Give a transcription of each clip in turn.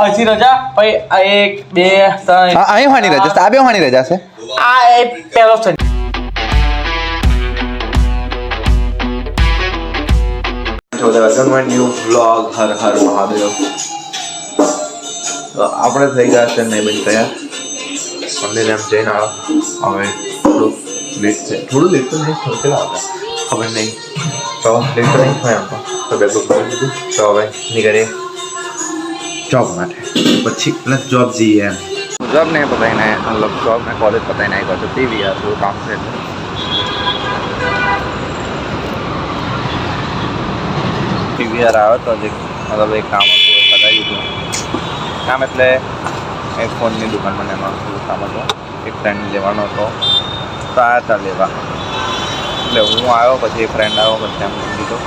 પછી રજા પછી 1 2 3 હા અહીં હોવાની રજા છે આ બે હોવાની રજા છે આ એ પહેલો શનિ welcome my new vlog Har Har Mahadev તો આપણે થઈ ગયા છે નહીં બની ગયા મંદિર એમ જઈને હવે થોડું લેટ છે થોડું લેટ તો નહીં થોડું કેટલા હતા ખબર નહીં તો લેટ તો નહીં થાય એમ તો બેગું કરી દીધું તો હવે નીકળીએ जॉब માટે પછી પ્લસ जॉब જઈએ એમ जॉब नहीं बताइना है हम लोग जॉब में कॉलेज बताइना है तो टीवी है वो काम से टीवी आ रहा तो मतलब एक काम હતું बताई દીધું કામ એટલે એક ફોનની દુકાનમાં એમાં કામ હતો એક ફ્રેન્ડ લેવાનો હતો તો આ હતા લેવા એટલે હું આવ્યો પછી એક ફ્રેન્ડ આવ્યો પછી એમ કીધું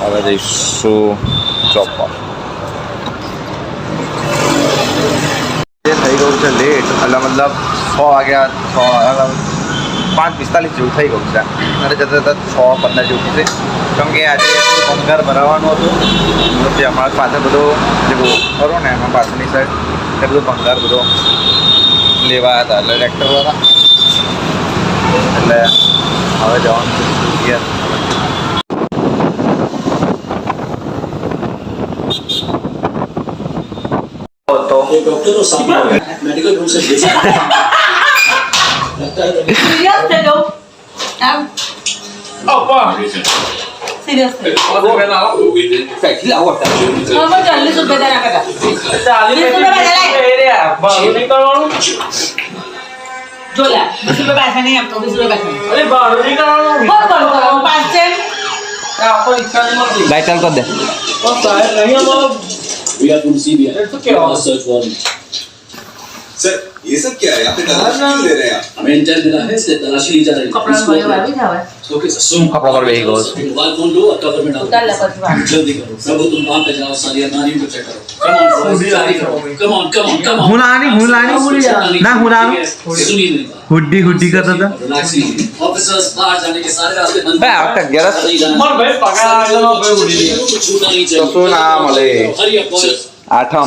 હવે જઈશું જોબ પર થઈ ગયું છે લેટ એટલે મતલબ 6 વાગ્યા 5:45 જેવું થઈ ગયું છે અને જતા જતા 6:15 જેવું થશે કેમ કે આજે પંગાર ભરાવાનું હતું મતલબ જે અમારા પાસે બધો જે ખરો ને એમાં પાછળની સાઈડ એ બધું પંગાર બધો લેવા હતા એટલે ટ્રેક્ટરવાળા એટલે હવે જવાનું છે तो डॉक्टर और सामने मेडिकल रूम से भेजा लगता है सीरियस थे लोग अब અપ્પા सीरियस थे બધું કેલા ફેક્ટરી આવો હતા हम 40 रुपए देना का 40 રૂપિયા રે બારું નહીં કરવાનું जो ला 20 रुपए पैसा नहीं अब तो 20 रुपए पैसा नहीं અરે બારું નહીં કરવાનું बहुत करो 5 सेंट આપો ઈચ્છા નહીં મળતી लाइट चालू कर दे તો સાહેબ નહીં અમારો वी आर फ्रॉम सीबीआई तो क्या हुआ? सर्च वारंट सर ये सब क्या है यहाँ पे तलाशी क्यों ले रहे हैं आप हमें इंटेल मिला है इसलिए तलाशी ली जा रही है कपड़ा में भरे भी था ओके सर सुन कपड़ा पर भी गो मोबाइल फोन लो और कवर में डालो उतार ले परवा जल्दी करो प्रभु तुम वहां पे जाओ सारिया नानियों को चेक करो कम ऑन હું નાની ના હું નાનું सुनिए मेरी बात હુड्डी હુड्डी करता था रिलैक्स कीजिए ऑफिसर्स बाहर जाने के सारे रास्ते बंद भाई आप तक 11 नहीं जाना માર ભાઈ પગાર આવેલો ભાઈ ઉડી ગયો कुछ छूटना नहीं तो सुन आ मले हरी अप आठम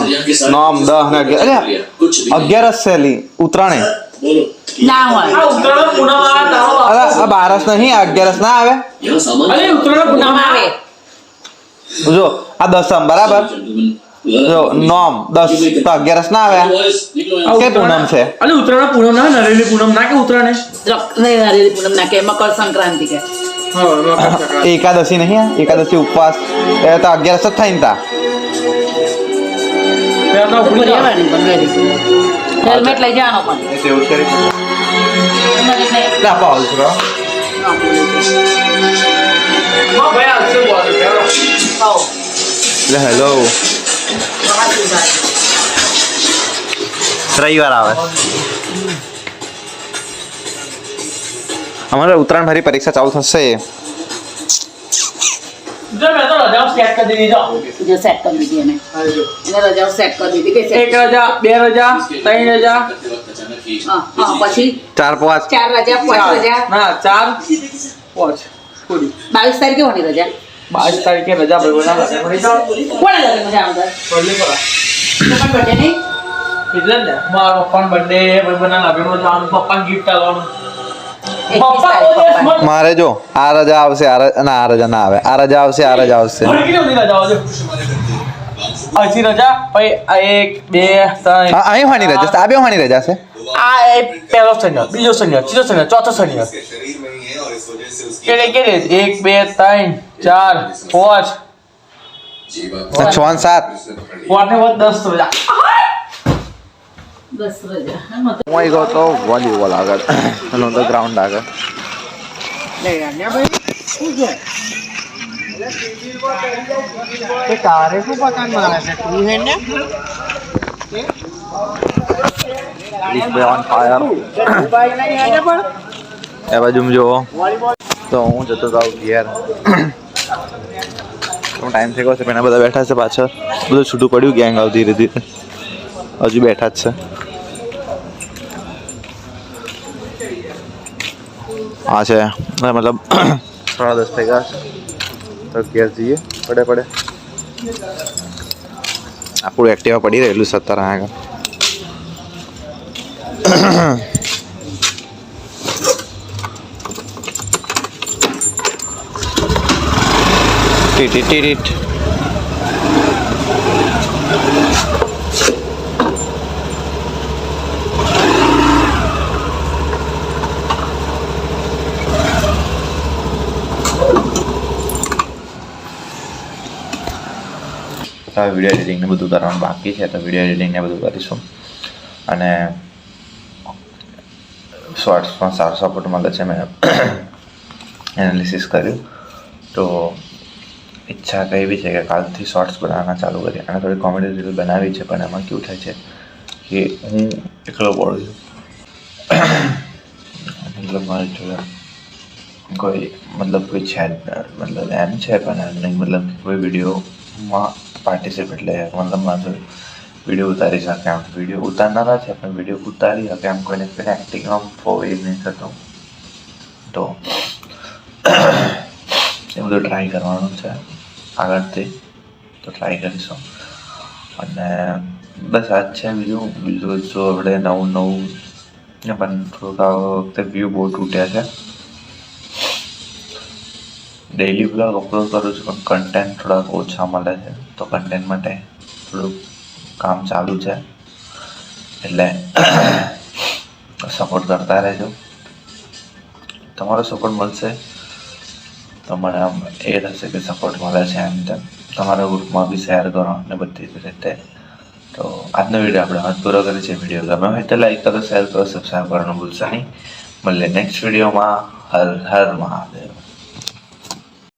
नौम 10 ने 11 अरे कुछ भी 11 सेली उतराणे बोलो ना हुआ આ ઉતરાણ પૂનમ આ તારો अरे अब 12 नहीं 11 ना आवे यहाँ सामान અરે ઉતરાણ પૂનમ ना आवे जो आ 10 बराबर जो नौम 10 तो 11 ना आवे के पूनम से અરે ઉતરાણ પૂનમ ના નરેલી પૂનમ ના કે ઉતરાણ नहीं हरी पूनम ना के मकर संक्रांति के હા મકર સંક્રાંતિ एकादशी नहीं है एकादशी उपवास ए तो 11 से थाइन था પેલા ઉડી बढ़िया જા वाली बन रही हेलमेट ले जानो पण ऐसे उठ कर हेलमेट नहीं ना पाउल करो માર ભાઈ આલસે બોલ પેલો आओ ले हेलो रविवार आवे हमारे उत्तरायण भरी परीक्षा चालू થશે જો મેં તો રજાઓ સેટ કરી દીધી જાઓ जो सेट कर दी मैंने मैंने रजाओ सेट कर दी थी कैसे એક રજા બે રજા ત્રણ રજા हां हां પછી 4-5 चार रजा पांच रजा ના 4 5 પૂરી 22 तारीख होनी रजा 22 તારીખે રજા ભાઈ બોલા મળી જાઓ કોણ લગે મજા આવતા બોલી બોલા પણ બર્થડે નહીં એટલે ને મારો પપ્પાનો બર્થડે ભાઈ બના લાગેલો જવાનું પપ્પાને ગિફ્ટ આલવાનું 21 तारीख को મારે જો આ રજા આવશે ના આ રજા ના આવે આ રજા આવશે આ રજા આવશે ઘણી કેટલી બધી રજાઓ છે અછી રજા પછી 1 2 3 હા અહીં હોવાની રજા છે આ બે હોવાની રજા છે આ એ પહેલો શનિવાર બીજો શનિવાર ત્રીજો શનિવાર ચોથો શનિવાર उसके शरीर में ही है और इस वजह से उसकी કેલે કેલે 1 2 3 4 5 6 અને 7 4 ને 10 રજા 10 रजा હું અહીં ગયો તો વોલીબોલ આગળ એનો તો ગ્રાઉન્ડ આગળ ले आने भाई શું છે તારે શું પતંગ મારે છે તું હે ને This boy on fire. એ બાજુ જો તો હું જતો તો ઘેર ટાઈમ થઈ ગયો છે પેલા બધા બેઠા છે પાછળ બધું છૂટું પડ્યું ગેંગ આવતી ધીરે ધીરે હજુ બેઠા જ છે આ છે મતલબ 10:30 થઈ ગયા છે તો ઘેર જઈએ પડે આપણું એક્ટિવા પડી રહેલું 17 આગળ. ટીટ ટીટ વિડીયો એડિટિંગને બધું કરવાનું બાકી છે, તો વિડીયો એડિટિંગને બધું કરીશું. અને શોર્ટ્સમાં સારો સપોર્ટ મળે છે. મેં એનાલિસિસ કર્યું તો ઈચ્છા કઈ એવી છે કે કાલથી શોર્ટ્સ બનાવવાના ચાલુ કરીએ. અને થોડી કોમેડી રીલ બનાવી છે, પણ એમાં કેવું થાય છે કે હું એકલો બોલું છું. મતલબ મારી જોડે કોઈ છે મતલબ એમ છે, પણ એમ નહીં મતલબ કોઈ વિડીયોમાં પાર્ટિસિપેટ લે મતલબ મારે વિડીયો ઉતારી શકે એમ. વિડીયો ઉતારનારા છે, પણ વિડીયો ઉતારી શકે એમ કોઈને એક્ટિંગમાં ફોવી નહીં થતો. તો એ બધું ટ્રાય કરવાનું છે આગળથી, તો ટ્રાય કરીશું. અને બસ આ જ છે. બીજું જો આપણે નવું પણ થોડુંક આ વખતે વ્યૂ બહુ તૂટ્યા છે. ડેઈલી બ્લોગ અપલોડ કરું છું, પણ કન્ટેન્ટ થોડાક ઓછા મળે છે. તો કન્ટેન્ટ માટે થોડુંક કામ ચાલુ છે, એટલે સપોર્ટ કરતા રહેજો. તમારો સપોર્ટ મળશે તો મને આમ એ થશે કે સપોર્ટ મળે છે એમ તેમ. તમારા ગ્રુપમાં બી શેર કરો અને બધી જ રીતે. તો આજનો વિડીયો આપણે હાથ પૂરો કરીએ છીએ. વિડીયો ગમે હોય તો લાઈક કરો, શેર કરો, સબસ્ક્રાઈબ કરવાનું ભૂલશો નહીં. મળીએ નેક્સ્ટ વિડીયોમાં. હર હર મહાદેવ.